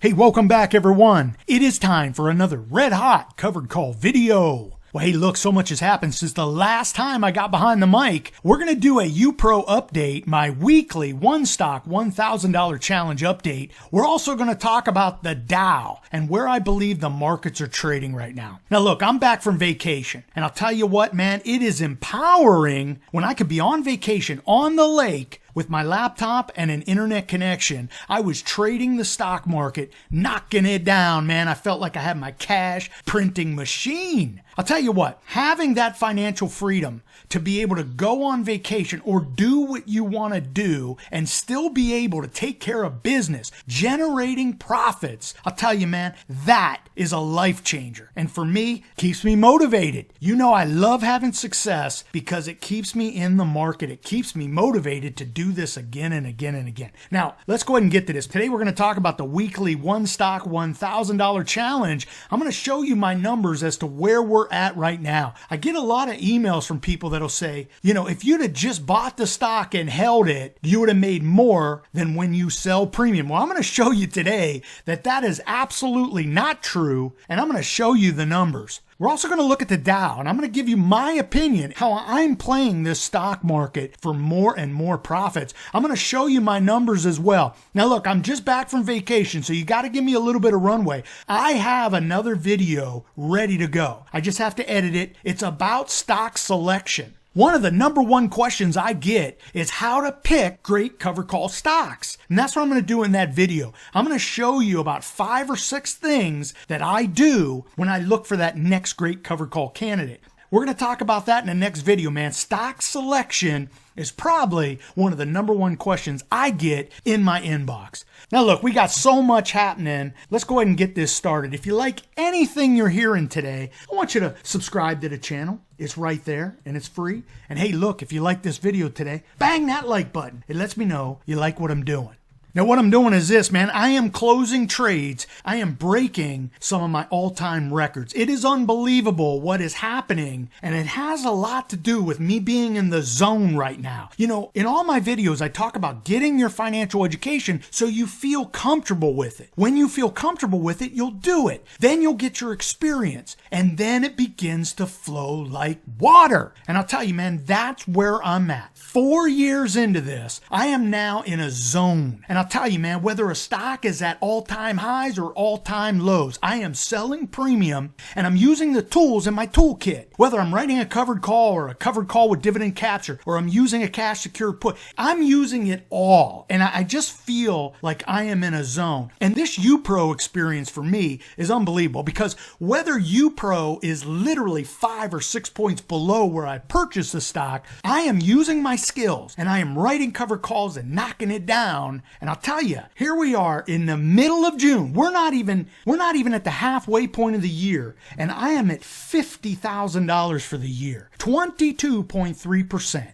Hey, welcome back everyone. It is time for another red hot covered call video. Well, hey, look, so much has happened since the last time I got behind the mic. We're going to do a UPro update, my weekly one stock $1,000 challenge update. We're also going to talk about the Dow and where I believe the markets are trading right now. Now, look, I'm back from vacation, and I'll tell you what, man, it is empowering when I could be on vacation on the lake with my laptop and an internet connection. I was trading the stock market, knocking it down, man. I felt like I had my cash printing machine. I'll tell you what, having that financial freedom to be able to go on vacation or do what you want to do and still be able to take care of business, generating profits, I'll tell you, man, that is a life changer. And for me, keeps me motivated. You know, I love having success because it keeps me in the market. It keeps me motivated to do this again and again and again. Now, let's go ahead and get to this. Today, we're going to talk about the weekly one stock $1,000 challenge. I'm going to show you my numbers as to where we're at right now. I get a lot of emails from people that'll say, you know, if you'd have just bought the stock and held it, you would have made more than when you sell premium. Well, I'm going to show you today that that is absolutely not true, and I'm going to show you the numbers. We're also going to look at the Dow, and I'm going to give you my opinion, how I'm playing this stock market for more and more profits. I'm going to show you my numbers as well. Now, look, I'm just back from vacation, so you got to give me a little bit of runway. I have another video ready to go. I just have to edit it. It's about stock selection. One of the number one questions I get is how to pick great cover call stocks. And that's what I'm going to do in that video. I'm going to show you about 5 or 6 things that I do when I look for that next great cover call candidate. We're going to talk about that in the next video, man. Stock selection is probably one of the number one questions I get in my inbox. Now look, we got so much happening. Let's go ahead and get this started. If you like anything you're hearing today, I want you to subscribe to the channel. It's right there and it's free. And hey, look, if you like this video today, bang that like button. It lets me know you like what I'm doing. Now, what I'm doing is this, man. I am closing trades. I am breaking some of my all-time records. It is unbelievable what is happening, and it has a lot to do with me being in the zone right now. You know, in all my videos, I talk about getting your financial education so you feel comfortable with it. When you feel comfortable with it, you'll do it. Then you'll get your experience, and then it begins to flow like water. And I'll tell you, man, that's where I'm at. 4 years into this, I am now in a zone. And I'll tell you, man, whether a stock is at all-time highs or all-time lows, I am selling premium and I'm using the tools in my toolkit. Whether I'm writing a covered call or a covered call with dividend capture, or I'm using a cash secured put, I'm using it all. And I just feel like I am in a zone. And this UPro experience for me is unbelievable, because whether UPro is literally 5 or 6 points below where I purchased the stock, I am using my skills and I am writing covered calls and knocking it down. And I'll tell you, here we are in the middle of June. We're not even at the halfway point of the year, and I am at $50,000 for the year, 22.3%.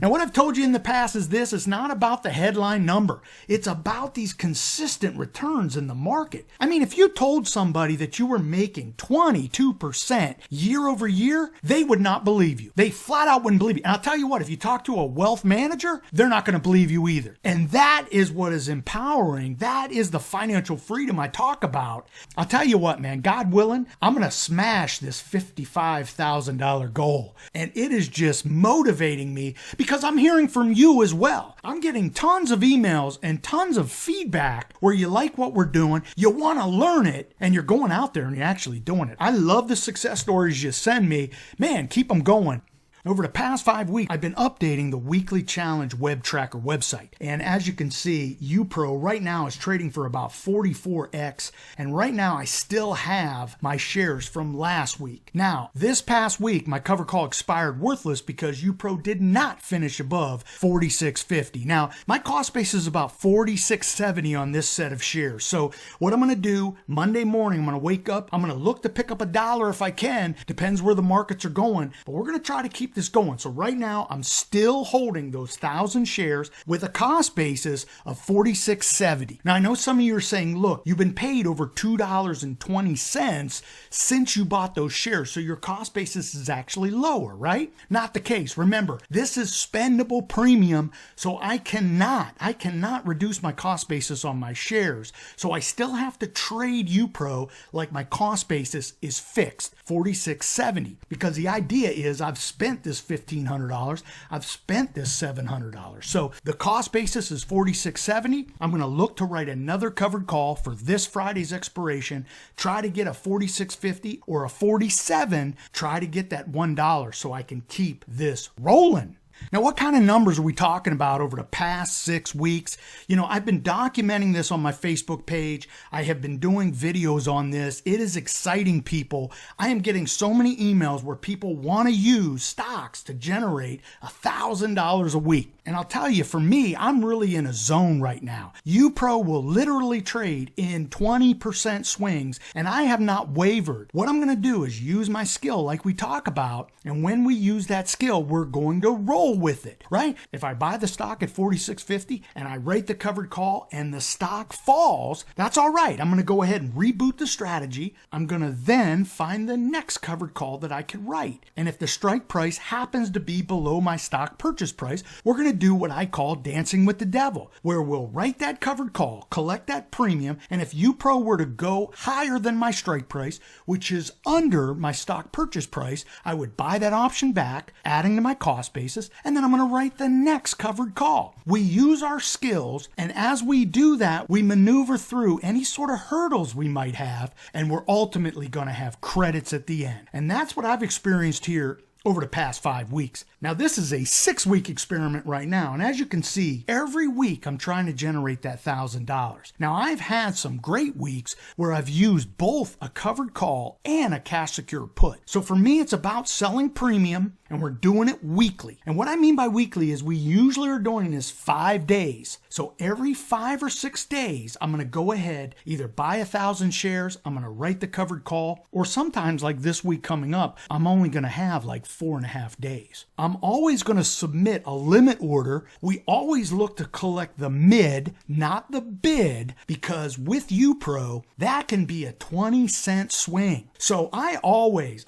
Now, what I've told you in the past is this: it's not about the headline number. It's about these consistent returns in the market. I mean, if you told somebody that you were making 22% year over year, they would not believe you. They flat out wouldn't believe you. And I'll tell you what, if you talk to a wealth manager, they're not going to believe you either. And that is what is empowering. That is the financial freedom I talk about. I'll tell you what, man, God willing, I'm going to smash this $55,000 goal. And it is just motivating me, because I'm hearing from you as well. I'm getting tons of emails and tons of feedback where you like what we're doing, you want to learn it, and you're going out there and you're actually doing it. I love the success stories you send me. Man, keep them going. Over the past 5 weeks, I've been updating the weekly challenge web tracker website. And as you can see, UPro right now is trading for about 44x. And right now, I still have my shares from last week. Now, this past week, my cover call expired worthless because UPro did not finish above 46.50. Now, my cost base is about 46.70 on this set of shares. So what I'm going to do Monday morning, I'm going to wake up, I'm going to look to pick up $1 if I can. Depends where the markets are going. But we're going to try to keep this going. So right now I'm still holding those 1,000 shares with a cost basis of $46.70. Now I know some of you are saying, look, you've been paid over $2.20 since you bought those shares, so your cost basis is actually lower, right? Not the case. Remember, this is spendable premium, so I cannot reduce my cost basis on my shares. So I still have to trade UPRO like my cost basis is fixed, $46.70, because the idea is I've spent this $1,500, I've spent this $700. So the cost basis is $46.70. I'm going to look to write another covered call for this Friday's expiration, try to get a $46.50 or a $47, try to get that $1 so I can keep this rolling. Now, what kind of numbers are we talking about over the past 6 weeks? You know, I've been documenting this on my Facebook page. I have been doing videos on this. It is exciting, people. I am getting so many emails where people want to use stocks to generate $1,000 a week. And I'll tell you, for me, I'm really in a zone right now. UPRO will literally trade in 20% swings, and I have not wavered. What I'm going to do is use my skill like we talk about, and when we use that skill, we're going to roll with it, right? If I buy the stock at $46.50 and I write the covered call and the stock falls, that's all right. I'm going to go ahead and reboot the strategy. I'm going to then find the next covered call that I can write. And if the strike price happens to be below my stock purchase price, we're going to do what I call dancing with the devil, where we'll write that covered call, collect that premium, and if UPRO were to go higher than my strike price, which is under my stock purchase price, I would buy that option back, adding to my cost basis, and then I'm going to write the next covered call. We use our skills, and as we do that, we maneuver through any sort of hurdles we might have, and we're ultimately going to have credits at the end. And that's what I've experienced here over the past 5 weeks. Now, this is a 6-week experiment right now, and as you can see, every week I'm trying to generate that $1,000. Now, I've had some great weeks where I've used both a covered call and a cash secure put. So for me, it's about selling premium, and we're doing it weekly. And what I mean by weekly is we usually are doing this 5 days. So every 5 or 6 days, I'm going to go ahead, either buy 1,000 shares, I'm going to write the covered call, or sometimes like this week coming up, I'm only going to have like 4.5 days. I'm always going to submit a limit order. We always look to collect the mid, not the bid, because with UPRO, that can be a 20-cent swing. So I always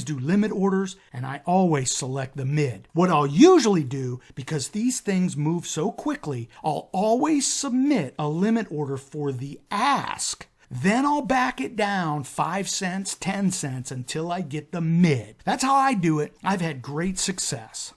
do limit orders, and I always select the mid. What I'll usually do, because these things move so quickly, I'll always submit a limit order for the ask. Then I'll back it down 5 cents, 10 cents until I get the mid. That's how I do it. I've had great success.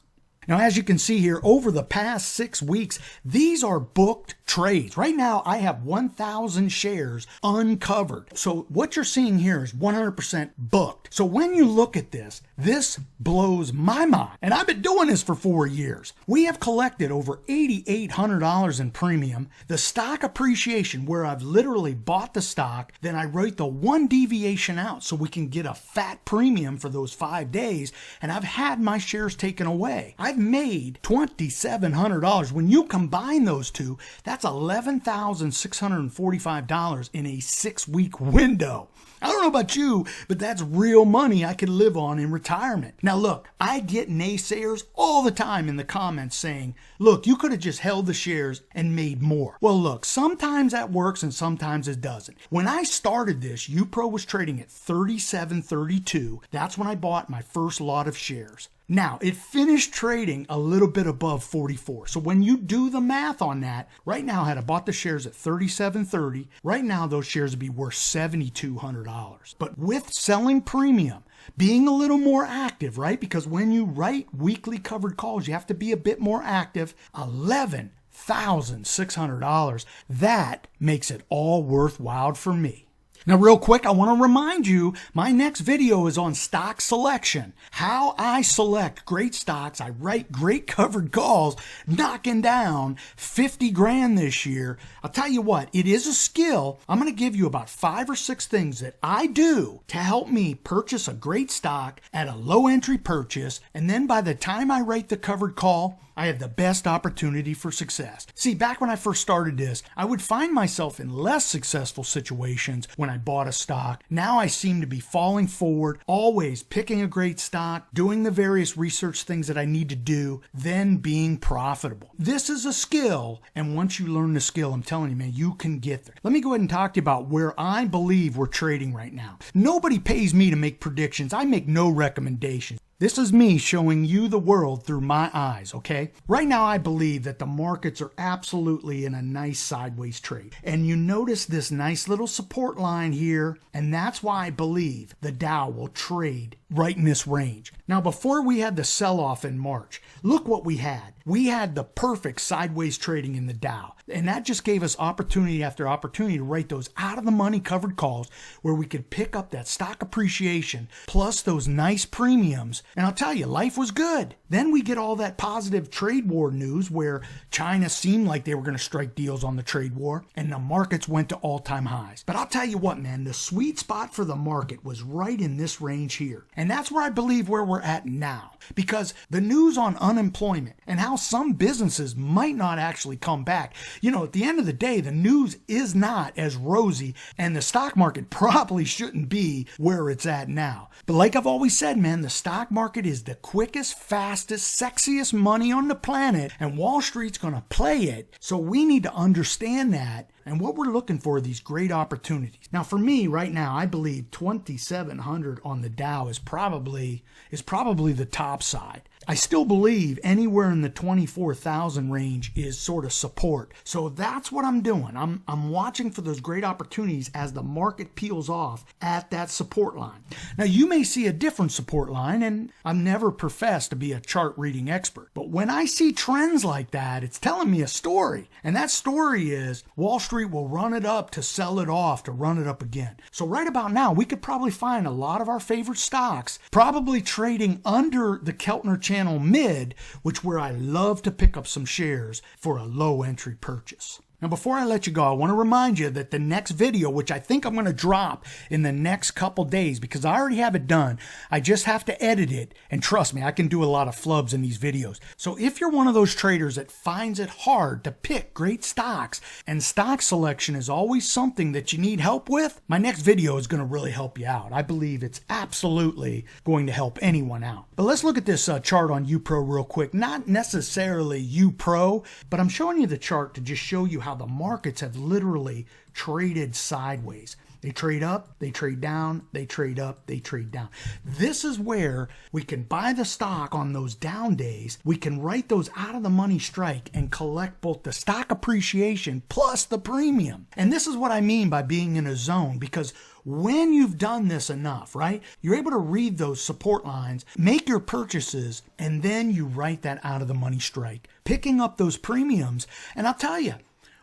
Now, as you can see here, over the past 6 weeks, these are booked trades. Right now, I have 1,000 shares uncovered. So what you're seeing here is 100% booked. So when you look at this, this blows my mind. And I've been doing this for 4 years. We have collected over $8,800 in premium. The stock appreciation, where I've literally bought the stock, then I write the one deviation out so we can get a fat premium for those 5 days. And I've had my shares taken away. I've made $2,700. When you combine those two, that's $11,645 in a 6-week window. I don't know about you, but that's real money I could live on in retirement. Now look, I get naysayers all the time in the comments saying, look, you could have just held the shares and made more. Well, look, sometimes that works and sometimes it doesn't. When I started this, UPRO was trading at $37.32. That's when I bought my first lot of shares. Now, it finished trading a little bit above 44. So when you do the math on that, right now, had I bought the shares at $37.30, right now those shares would be worth $7,200. But with selling premium, being a little more active, right? Because when you write weekly covered calls, you have to be a bit more active. $11,600. That makes it all worthwhile for me. Now, real quick, I want to remind you, my next video is on stock selection. How I select great stocks. I write great covered calls, knocking down 50 grand this year. I'll tell you what, it is a skill. I'm going to give you about 5 or 6 things that I do to help me purchase a great stock at a low entry purchase. And then by the time I write the covered call, I have the best opportunity for success. See, back when I first started this, I would find myself in less successful situations when I bought a stock. Now I seem to be falling forward, always picking a great stock, doing the various research things that I need to do, then being profitable. This is a skill, and once you learn the skill, I'm telling you, man, you can get there. Let me go ahead and talk to you about where I believe we're trading right now. Nobody pays me to make predictions. I make no recommendations. This is me showing you the world through my eyes, okay? Right now, I believe that the markets are absolutely in a nice sideways trade. And you notice this nice little support line here, and that's why I believe the Dow will trade right in this range. Now, before we had the sell-off in March, look what we had. We had the perfect sideways trading in the Dow. And that just gave us opportunity after opportunity to write those out-of-the-money covered calls where we could pick up that stock appreciation plus those nice premiums. And I'll tell you, life was good. Then we get all that positive trade war news where China seemed like they were going to strike deals on the trade war, and the markets went to all-time highs. But I'll tell you what, man, the sweet spot for the market was right in this range here. And that's where I believe where we're at now. Because the news on unemployment and how some businesses might not actually come back, you know, at the end of the day, the news is not as rosy, and the stock market probably shouldn't be where it's at now. But like I've always said, man, the stock market is the quickest, fastest, sexiest money on the planet, and Wall Street's going to play it. So we need to understand that. And what we're looking for are these great opportunities. Now, for me, right now, I believe 2,700 on the Dow is probably the top side. I still believe anywhere in the 24,000 range is sort of support. So that's what I'm doing. I'm watching for those great opportunities as the market peels off at that support line. Now, you may see a different support line, and I've never professed to be a chart reading expert. But when I see trends like that, it's telling me a story. And that story is Wall Street will run it up to sell it off, to run it up again. So right about now, we could probably find a lot of our favorite stocks probably trading under the Keltner Channel mid, which where I love to pick up some shares for a low entry purchase. Now, before I let you go, I want to remind you that the next video, which I think I'm going to drop in the next couple days because I already have it done, I just have to edit it. And trust me, I can do a lot of flubs in these videos. So if you're one of those traders that finds it hard to pick great stocks and stock selection is always something that you need help with, my next video is going to really help you out. I believe it's absolutely going to help anyone out. But let's look at this chart on UPRO real quick. Not necessarily UPRO, but I'm showing you the chart to just show you how the markets have literally traded sideways. They trade up, they trade down, they trade up, they trade down. This is where we can buy the stock on those down days. We can write those out of the money strike and collect both the stock appreciation plus the premium. And this is what I mean by being in a zone, because when you've done this enough, right, you're able to read those support lines, make your purchases, and then you write that out of the money strike, picking up those premiums. And I'll tell you,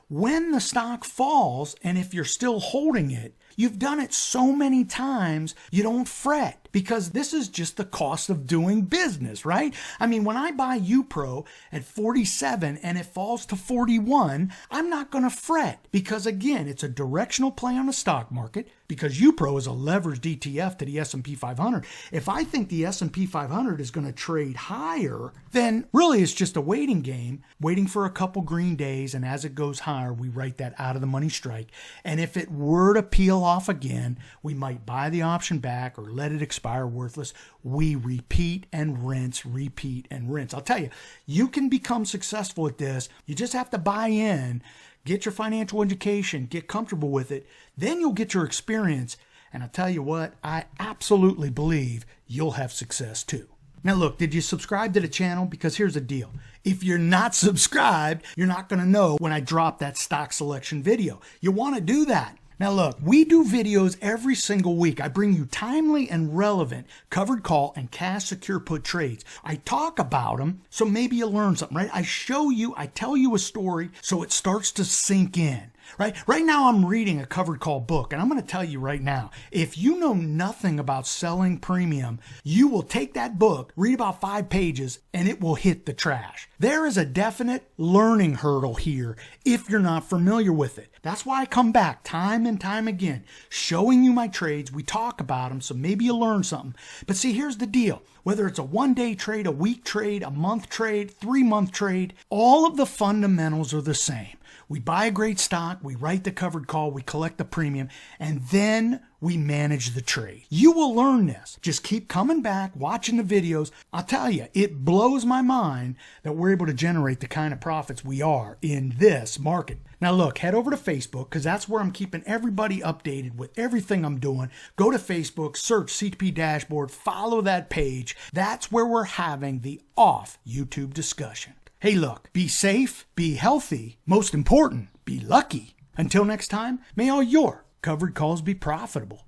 when the stock falls, and if you're still holding it, you've done it so many times, you don't fret. Because this is just the cost of doing business, right? I mean, when I buy UPRO at 47 and it falls to 41, I'm not going to fret. Because again, it's a directional play on the stock market. Because UPRO is a leveraged ETF to the S&P 500. If I think the S&P 500 is going to trade higher, then really it's just a waiting game, waiting for a couple green days. And as it goes higher, we write that out of the money strike. And if it were to peel off again, we might buy the option back or let it expire worthless. We repeat and rinse, repeat and rinse. I'll tell you, you can become successful at this. You just have to buy in, get your financial education, get comfortable with it. Then you'll get your experience. And I'll tell you what, I absolutely believe you'll have success too. Now look, did you subscribe to the channel? Because here's the deal. If you're not subscribed, you're not going to know when I drop that stock selection video. You want to do that. Now look, we do videos every single week. I bring you timely and relevant covered call and cash secure put trades. I talk about them, so maybe you learn something, right? I show you, I tell you a story, so it starts to sink in. Right now I'm reading a covered call book, and I'm going to tell you right now, if you know nothing about selling premium, you will take that book, read about 5 pages, and it will hit the trash. There is a definite learning hurdle here if you're not familiar with it. That's why I come back time and time again, showing you my trades. We talk about them, so maybe you learn something. But see, here's the deal. Whether it's a 1-day trade, a week trade, a month trade, 3-month trade, all of the fundamentals are the same. We buy a great stock, we write the covered call, we collect the premium, and then we manage the trade. You will learn this. Just keep coming back, watching the videos. I'll tell you, it blows my mind that we're able to generate the kind of profits we are in this market. Now look, head over to Facebook, because that's where I'm keeping everybody updated with everything I'm doing. Go to Facebook, search CTP Dashboard, follow that page. That's where we're having the off YouTube discussion. Hey look, be safe, be healthy, most important, be lucky. Until next time, may all your covered calls be profitable.